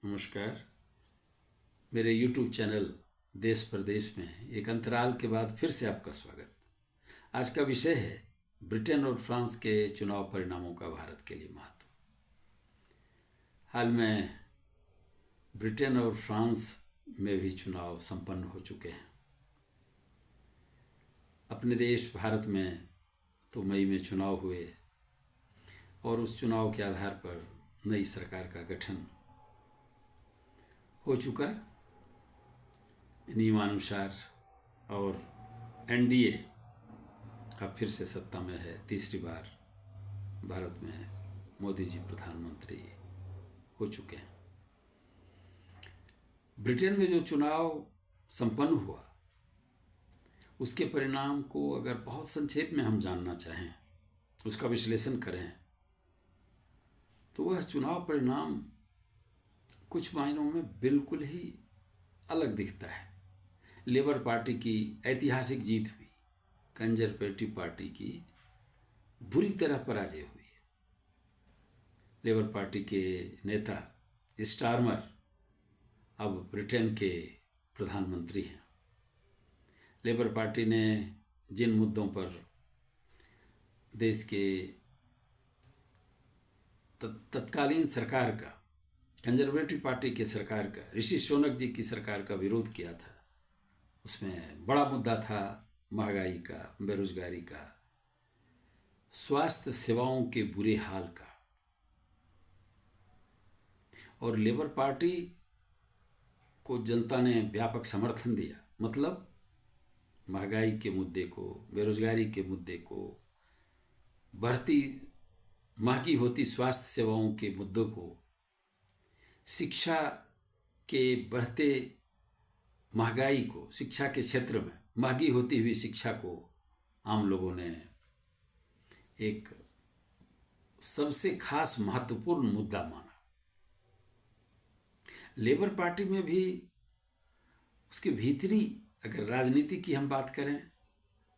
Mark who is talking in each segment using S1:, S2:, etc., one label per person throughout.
S1: नमस्कार। मेरे YouTube channel देश प्रदेश में एक अंतराल के बाद फिर से आपका स्वागत। आज का विषय है ब्रिटेन और फ्रांस के चुनाव परिणामों का भारत के लिए महत्व। हाल में ब्रिटेन और फ्रांस में भी चुनाव संपन्न हो चुके हैं। अपने देश भारत में तो मई में चुनाव हुए और उस चुनाव के आधार पर नई सरकार का गठन हो चुका नियमानुसार और एनडीए अब फिर से सत्ता में है। तीसरी बार भारत में मोदी जी प्रधानमंत्री हो चुके हैं। ब्रिटेन में जो चुनाव संपन्न हुआ उसके परिणाम को अगर बहुत संक्षेप में हम जानना चाहें, उसका विश्लेषण करें, तो वह चुनाव परिणाम कुछ मायनों में बिल्कुल ही अलग दिखता है। लेबर पार्टी की ऐतिहासिक जीत हुई, कंजरवेटिव पार्टी की बुरी तरह पराजय हुई। लेबर पार्टी के नेता स्टारमर अब ब्रिटेन के प्रधानमंत्री हैं। लेबर पार्टी ने जिन मुद्दों पर देश के तत्कालीन सरकार का, कंजर्वेटिव पार्टी के सरकार का, ऋषि सुनक जी की सरकार का विरोध किया था, उसमें बड़ा मुद्दा था महंगाई का, बेरोजगारी का, स्वास्थ्य सेवाओं के बुरे हाल का। और लेबर पार्टी को जनता ने व्यापक समर्थन दिया। मतलब महंगाई के मुद्दे को, बेरोजगारी के मुद्दे को, बढ़ती महंगी होती स्वास्थ्य सेवाओं के मुद्दों को, शिक्षा के बढ़ते महंगाई को, शिक्षा के क्षेत्र में महंगी होती हुई शिक्षा को आम लोगों ने एक सबसे खास महत्वपूर्ण मुद्दा माना। लेबर पार्टी में भी उसके भीतरी अगर राजनीति की हम बात करें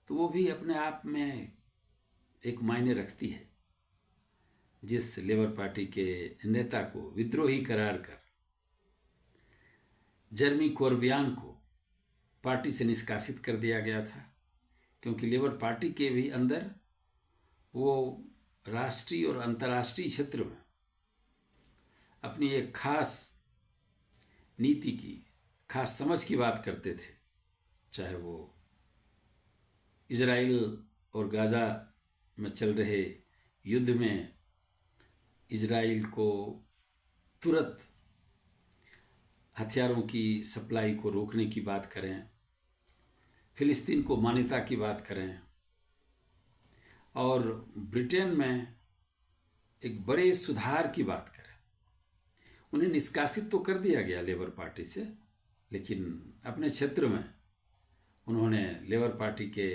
S1: तो वो भी अपने आप में एक मायने रखती है। जिस लेबर पार्टी के नेता को विद्रोही करार कर जर्मी कोर्बियान को पार्टी से निष्कासित कर दिया गया था, क्योंकि लेबर पार्टी के भी अंदर वो राष्ट्रीय और अंतर्राष्ट्रीय क्षेत्र में अपनी एक खास नीति की, खास समझ की बात करते थे। चाहे वो इजराइल और गाजा में चल रहे युद्ध में इजराइल को तुरंत हथियारों की सप्लाई को रोकने की बात करें, फिलिस्तीन को मान्यता की बात करें, और ब्रिटेन में एक बड़े सुधार की बात करें। उन्हें निष्कासित तो कर दिया गया लेबर पार्टी से, लेकिन अपने क्षेत्र में उन्होंने लेबर पार्टी के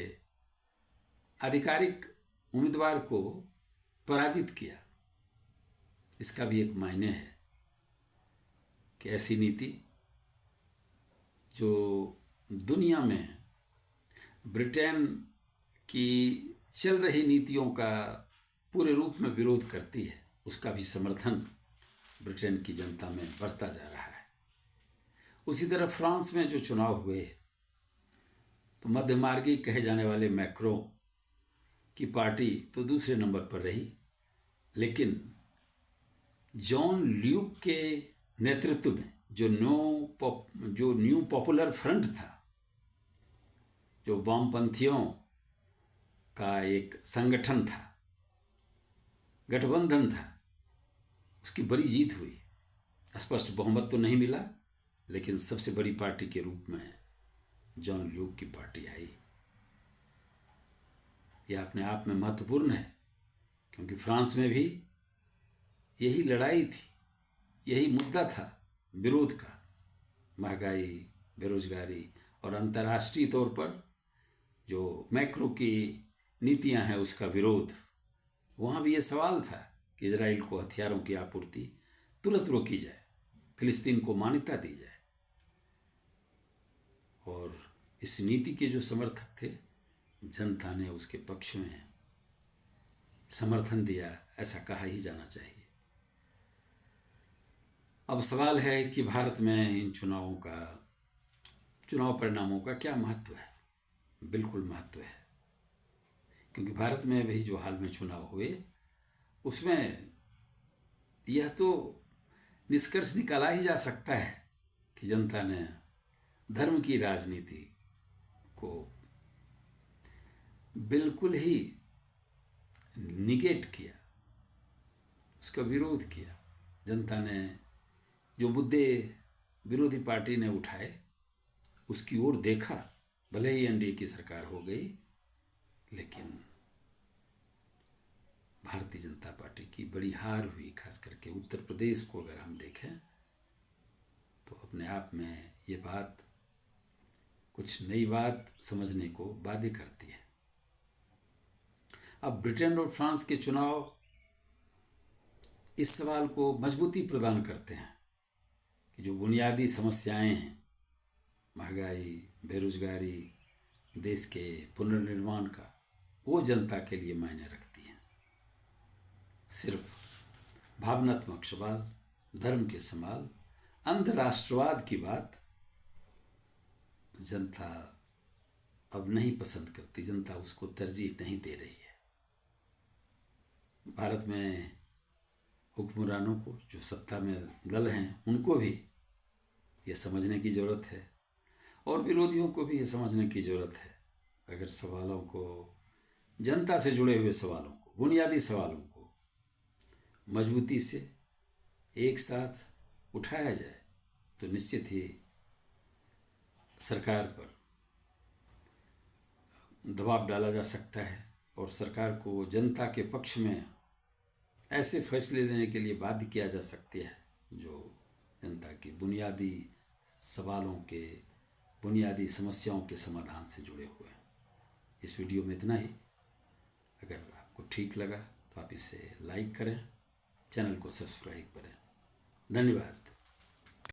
S1: आधिकारिक उम्मीदवार को पराजित किया। इसका भी एक मायने है कि ऐसी नीति जो दुनिया में ब्रिटेन की चल रही नीतियों का पूरे रूप में विरोध करती है, उसका भी समर्थन ब्रिटेन की जनता में बढ़ता जा रहा है। उसी तरह फ्रांस में जो चुनाव हुए तो मध्यमार्गी कहे जाने वाले मैक्रो की पार्टी तो दूसरे नंबर पर रही, लेकिन जॉन ल्यूक के नेतृत्व में जो न्यू पॉपुलर फ्रंट था, जो वामपंथियों का एक संगठन था, गठबंधन था, उसकी बड़ी जीत हुई। स्पष्ट बहुमत तो नहीं मिला, लेकिन सबसे बड़ी पार्टी के रूप में जॉन ल्यूक की पार्टी आई। यह अपने आप में महत्वपूर्ण है, क्योंकि फ्रांस में भी यही लड़ाई थी, यही मुद्दा था विरोध का, महंगाई, बेरोजगारी और अंतर्राष्ट्रीय तौर पर जो मैक्रो की नीतियां हैं उसका विरोध। वहाँ भी ये सवाल था कि इजराइल को हथियारों की आपूर्ति तुरंत रोकी जाए, फिलिस्तीन को मान्यता दी जाए। और इस नीति के जो समर्थक थे, जनता ने उसके पक्ष में समर्थन दिया, ऐसा कहा ही जाना चाहिए। अब सवाल है कि भारत में इन चुनाव परिणामों का क्या महत्व है। बिल्कुल महत्व है, क्योंकि भारत में अभी जो हाल में चुनाव हुए उसमें यह तो निष्कर्ष निकाला ही जा सकता है कि जनता ने धर्म की राजनीति को बिल्कुल ही निगेट किया, उसका विरोध किया। जनता ने जो मुद्दे विरोधी पार्टी ने उठाए उसकी ओर देखा। भले ही एनडीए की सरकार हो गई, लेकिन भारतीय जनता पार्टी की बड़ी हार हुई। खास करके उत्तर प्रदेश को अगर हम देखें तो अपने आप में ये बात कुछ नई बात समझने को बाध्य करती है। अब ब्रिटेन और फ्रांस के चुनाव इस सवाल को मजबूती प्रदान करते हैं कि जो बुनियादी समस्याएं हैं, महंगाई, बेरोजगारी, देश के पुनर्निर्माण का, वो जनता के लिए मायने रखती हैं। सिर्फ भावनात्मक सवाल, धर्म के सवाल, अंध राष्ट्रवाद की बात जनता अब नहीं पसंद करती, जनता उसको तरजीह नहीं दे रही है। भारत में हुक्मरानों को, जो सत्ता में दल हैं, उनको भी ये समझने की ज़रूरत है और विरोधियों को भी ये समझने की ज़रूरत है। अगर सवालों को, जनता से जुड़े हुए सवालों को, बुनियादी सवालों को मजबूती से एक साथ उठाया जाए तो निश्चित ही सरकार पर दबाव डाला जा सकता है और सरकार को जनता के पक्ष में ऐसे फैसले लेने के लिए बाध्य किया जा सकता है जो जनता की बुनियादी सवालों के, बुनियादी समस्याओं के समाधान से जुड़े हुए हैं। इस वीडियो में इतना ही। अगर आपको ठीक लगा तो आप इसे लाइक करें, चैनल को सब्सक्राइब करें। धन्यवाद।